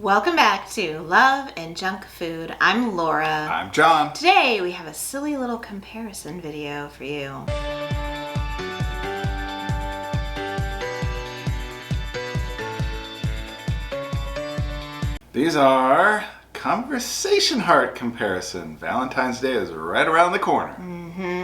Welcome back to Love and Junk Food. I'm Laura. I'm John. Today we have a silly little comparison video for you. These are conversation heart comparison. Valentine's Day is right around the corner.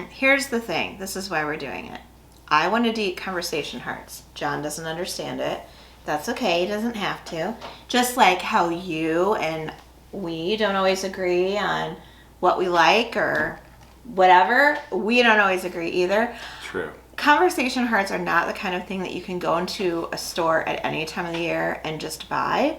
Here's the thing. This is why we're doing it. I wanted to eat conversation hearts. John doesn't understand it. That's okay. He doesn't have to. Just like how you and we don't always agree on what we like or whatever. We don't always agree either. True. Conversation hearts are not the kind of thing that you can go into a store at any time of the year and just buy.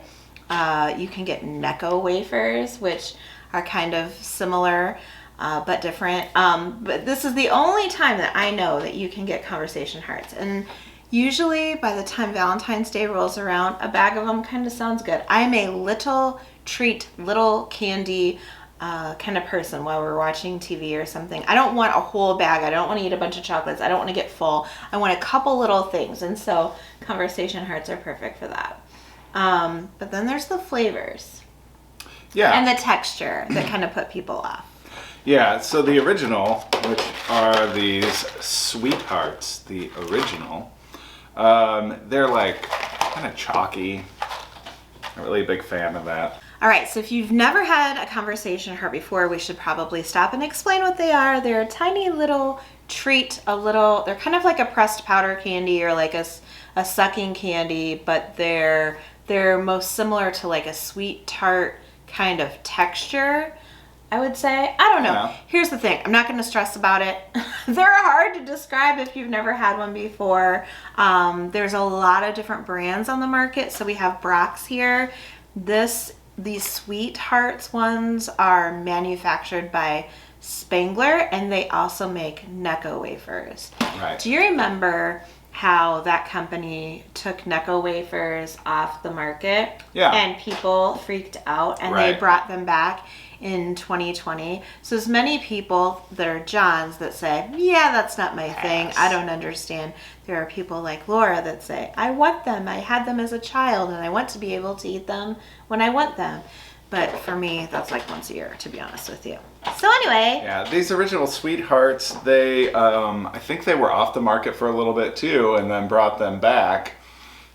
You can get Necco wafers, which are kind of similar but different. But this is the only time that I know that you can get conversation hearts. And usually by the time Valentine's Day rolls around, a bag of them kind of sounds good. I'm a little treat, little candy kind of person while we're watching TV or something. I don't want a whole bag. I don't want to eat a bunch of chocolates. I don't want to get full. I want a couple little things. And so conversation hearts are perfect for that. But then there's the flavors. Yeah. And the texture that kind of put people off. Yeah, so the original, which are these sweethearts, the original, they're like kind of chalky. Not really a big fan of that. All right, so if you've never had a conversation heart before, we should probably stop and explain what they are. They're a tiny little treat, they're kind of like a pressed powder candy or like a sucking candy, but they're most similar to like a sweet tart kind of texture, I would say. I don't know. Yeah. Here's the thing. I'm not going to stress about it. They're hard to describe if you've never had one before. There's a lot of different brands on the market. So we have Brock's here. These Sweethearts ones are manufactured by Spangler, and they also make Necco wafers. Right. Do you remember how that company took Necco wafers off the market? Yeah. And people freaked out, and Right. they brought them back in 2020. So there's many people that are Johns that say, yeah, that's not my thing. I don't understand. There are people like Laura that say, I want them. I had them as a child, and I want to be able to eat them when I want them. But for me, that's like once a year, to be honest with you. So anyway. Yeah, these original Sweethearts, they, I think they were off the market for a little bit too, and then brought them back.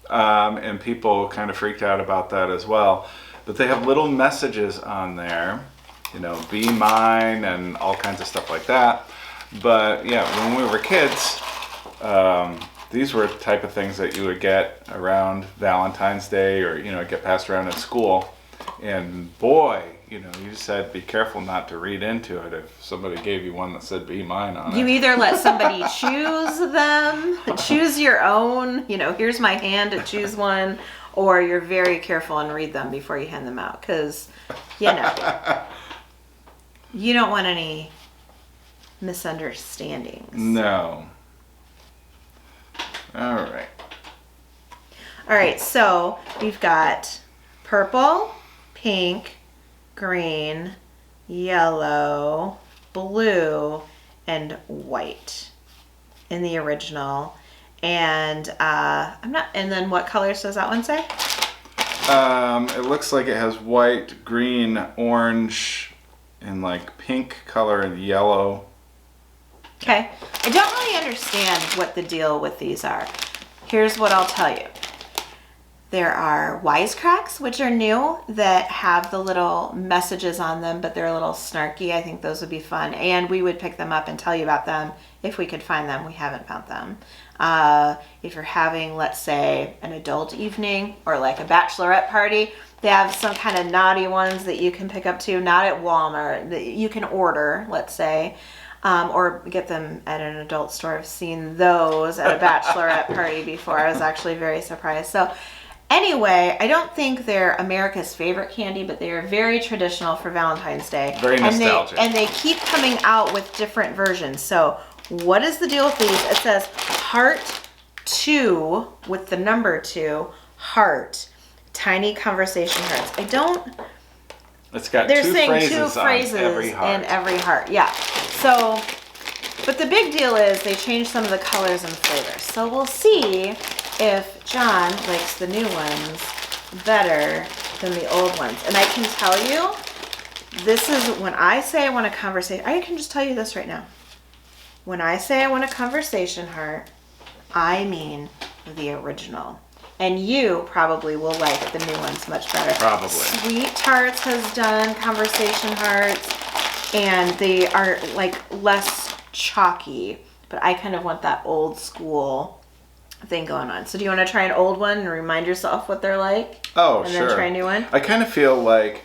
And people kind of freaked out about that as well. But they have little messages on there, you know, be mine and all kinds of stuff like that. But yeah, when we were kids, these were the type of things that you would get around Valentine's Day or, you know, get passed around in school. And boy, you know, you said be careful not to read into it if somebody gave you one that said be mine on it. You either let somebody choose them, choose your own, you know, here's my hand to choose one, or you're very careful and read them before you hand them out because, you know, you don't want any misunderstandings. No. All right. All right, so we've got purple, pink, green, yellow, blue, and white in the original. And and then what colors does that one say? It looks like it has white, green, orange, and like pink color and yellow. Okay. I don't really understand what the deal with these are. Here's what I'll tell you. There are Wisecracks, which are new, that have the little messages on them, but they're a little snarky. I think those would be fun. And we would pick them up and tell you about them if we could find them. We haven't found them. If you're having, let's say, an adult evening or like a bachelorette party, they have some kind of naughty ones that you can pick up too, not at Walmart, that you can order, let's say. Or get them at an adult store. I've seen those at a bachelorette party before. I was actually very surprised. So anyway, I don't think they're America's favorite candy, but they are very traditional for Valentine's Day. Very nostalgic. And they keep coming out with different versions. So what is the deal with these? It says Heart 2 with the number 2, Heart, tiny conversation hearts. It's got They're two saying phrases two phrases on every heart. in every heart. Yeah. So, but the big deal is they changed some of the colors and flavors. So we'll see if John likes the new ones better than the old ones. And I can tell you, this is when I say I want a conversation. I can just tell you this right now. When I say I want a conversation heart, I mean the original. And you probably will like the new ones much better. Probably. Sweet Tarts has done conversation hearts, and they are like less chalky. But I kind of want that old school thing going on. So do you want to try an old one and remind yourself what they're like? Oh, and sure. Then try a new one? I kind of feel like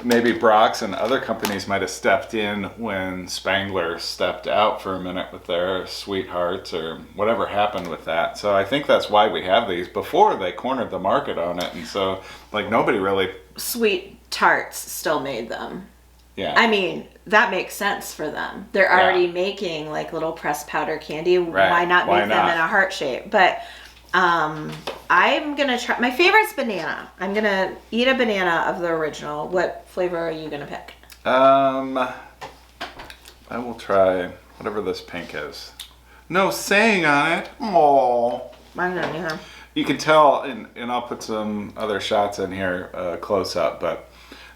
maybe Brock's and other companies might have stepped in when Spangler stepped out for a minute with their Sweethearts or whatever happened with that. So I think that's why we have these. Before they cornered the market on it, and so like nobody really. Sweet Tarts still made them. Yeah. I mean, that makes sense for them. They're already making like little pressed powder candy. Right. Why not Why make not? them in a heart shape? But I'm gonna try. My favorite's banana. I'm gonna eat a banana of the original. What flavor are you gonna pick? I will try whatever this pink is. No saying on it. Aww. I'm gonna either. You can tell, and I'll put some other shots in here close up, but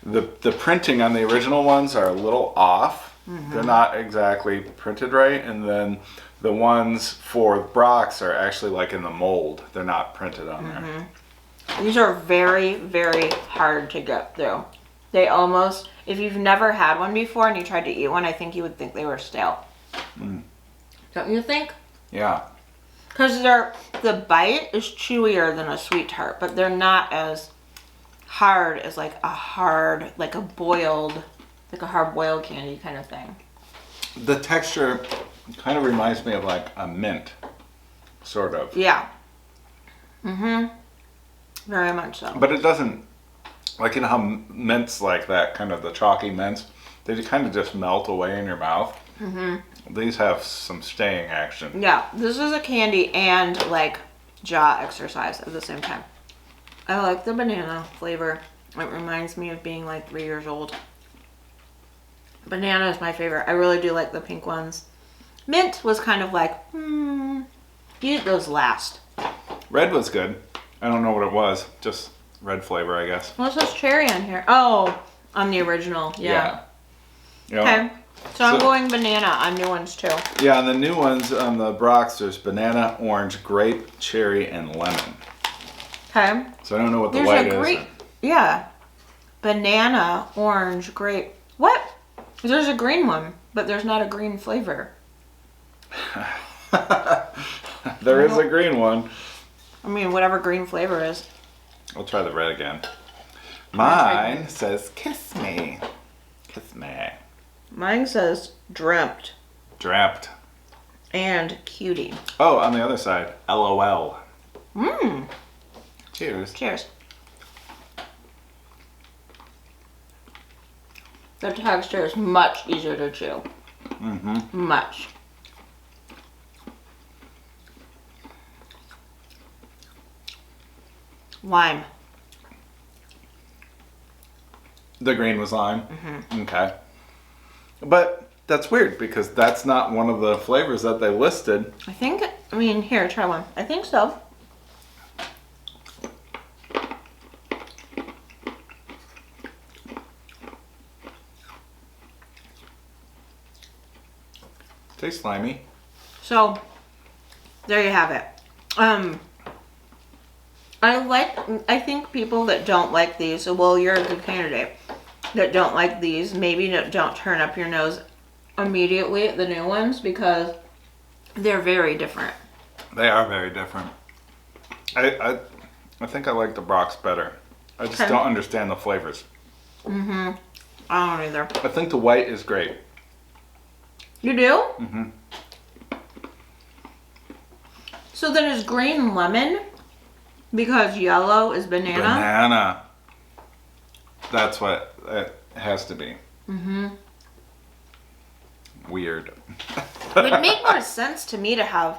the printing on the original ones are a little off. Mm-hmm. They're not exactly printed right, and then the ones for Brock's are actually like in the mold. They're not printed on there. These are very, very hard to get through. They almost, if you've never had one before and you tried to eat one, I think you would think they were stale. Don't you think? Yeah. Because the bite is chewier than a Sweet Tart, but they're not as hard as like a hard boiled candy kind of thing. The texture kind of reminds me of like a mint, sort of. Yeah. Very much so. But it doesn't, like, you know how mints like that, kind of the chalky mints, they kind of just melt away in your mouth. These have some staying action. Yeah, this is a candy and like jaw exercise at the same time. I like the banana flavor. It reminds me of being like 3 years old. Banana is my favorite. I really do like the pink ones. Mint was kind of like, you eat those last. Red was good. I don't know what it was. Just red flavor, I guess. What's this cherry on here? Oh, on the original. Yeah. Okay. So I'm going banana on new ones too. Yeah, on the new ones, on the Brock's, there's banana, orange, grape, cherry, and lemon. Okay. So I don't know what the white is. Yeah. Banana, orange, grape. What? There's a green one, but there's not a green flavor. There is a green one. I mean, whatever green flavor is. I'll try the red again. Mine says, kiss me. Kiss me. Mine says dreamt. Dreamt. And cutie. Oh, on the other side, LOL. Cheers. Cheers. The texture is much easier to chew. Much. Lime. The green was lime? Okay. But that's weird because that's not one of the flavors that they listed. Here, try one. I think so. Tastes slimy. So, there you have it. I think people that don't like these, well, you're a good candidate, that don't like these, maybe don't turn up your nose immediately at the new ones because they're very different. They are very different. I think I like the Brock's better. I just don't understand the flavors. I don't either. I think the white is great. You do? So then is green lemon because yellow is banana? Banana. That's what it has to be. Weird. It would make more sense to me to have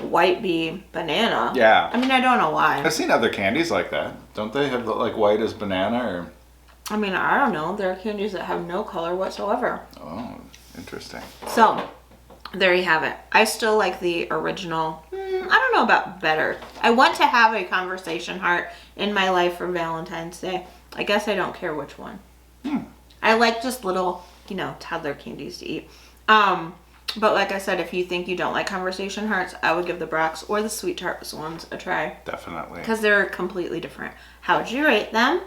white be banana. Yeah. I mean, I don't know why. I've seen other candies like that. Don't they have like white as banana or? I mean, I don't know. There are candies that have no color whatsoever. Oh, interesting. So, there you have it. I still like the original. I don't know about better. I want to have a conversation heart in my life for Valentine's Day. I guess I don't care which one. I like just little, toddler candies to eat. But like I said, if you think you don't like Conversation Hearts, I would give the Brock's or the Sweet Tarts ones a try. Definitely. Because they're completely different. How would you rate them?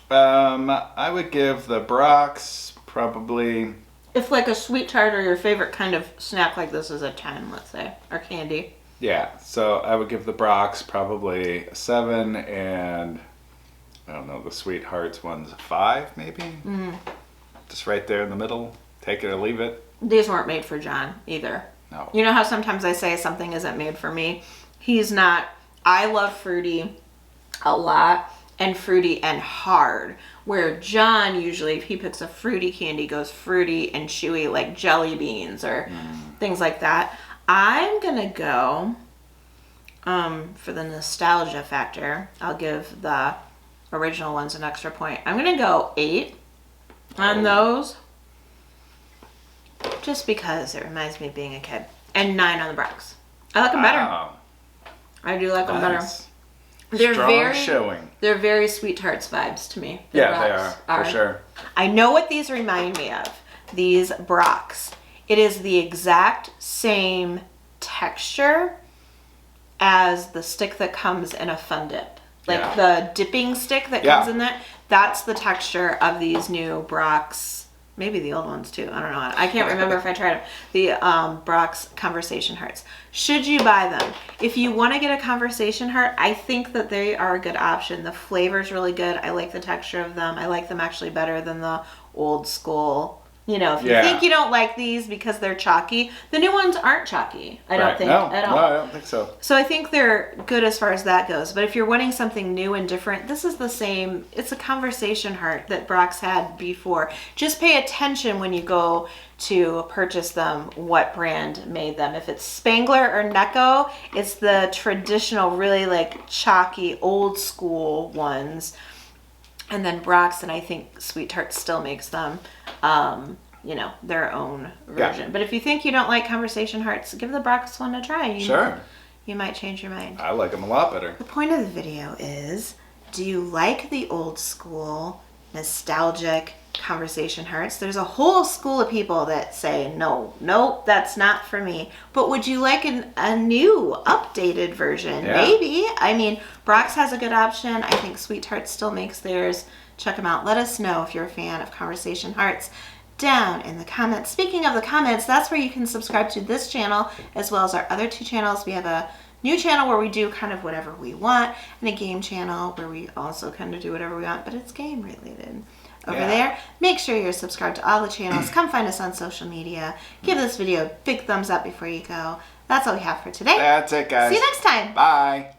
I would give the Brock's probably... If like a Sweet Tart or your favorite kind of snack like this is a 10, let's say, or candy. Yeah, so I would give the Brock's probably a 7, and I don't know, the Sweet Hearts one's a 5 maybe? Just right there in the middle. Take it or leave it. These weren't made for John either. No. You know how sometimes I say something isn't made for me? He's not. I love fruity a lot, and fruity and hard. Where John usually, if he picks a fruity candy, goes fruity and chewy like jelly beans or things like that. I'm gonna go for the nostalgia factor. I'll give the original ones an extra point. I'm gonna go 8 on those. Just because it reminds me of being a kid. And 9 on the Brock's. I like them better. I do like them better. They're Strong showing. They're very Sweet Tarts vibes to me. Yeah, they are, for sure. I know what these remind me of. These Brock's. It is the exact same texture as the stick that comes in a Fun Dip. Like the dipping stick that comes in there. That's the texture of these new Brock's. Maybe the old ones too. I don't know. I can't remember if I tried them. The Brock's Conversation Hearts. Should you buy them? If you want to get a Conversation Heart, I think that they are a good option. The flavor's really good. I like the texture of them. I like them actually better than the old school. If you think you don't like these because they're chalky, the new ones aren't chalky, I don't think, at all. No, I don't think so. So I think they're good as far as that goes. But if you're wanting something new and different, this is the same. It's a Conversation Heart that Brock's had before. Just pay attention when you go to purchase them, what brand made them. If it's Spangler or Necco, it's the traditional, really like chalky, old school ones. And then Brock's, and I think Sweet Tart still makes them, their own version. Yeah. But if you think you don't like Conversation Hearts, give the Brock's one a try. Sure. You might change your mind. I like them a lot better. The point of the video is, do you like the old school, nostalgic Conversation Hearts? There's a whole school of people that say, no, that's not for me. But would you like a new, updated version? Yeah. Maybe. I mean, Brock's has a good option. I think Sweet Tarts still makes theirs. Check them out. Let us know if you're a fan of Conversation Hearts down in the comments. Speaking of the comments, that's where you can subscribe to this channel as well as our other 2 channels. We have a new channel where we do kind of whatever we want, and a game channel where we also kind of do whatever we want, but it's game related. Over there, make sure you're subscribed to all the channels. Come find us on social media. Give this video a big thumbs up before you go. That's all we have for today. That's it, guys. See you next time. Bye.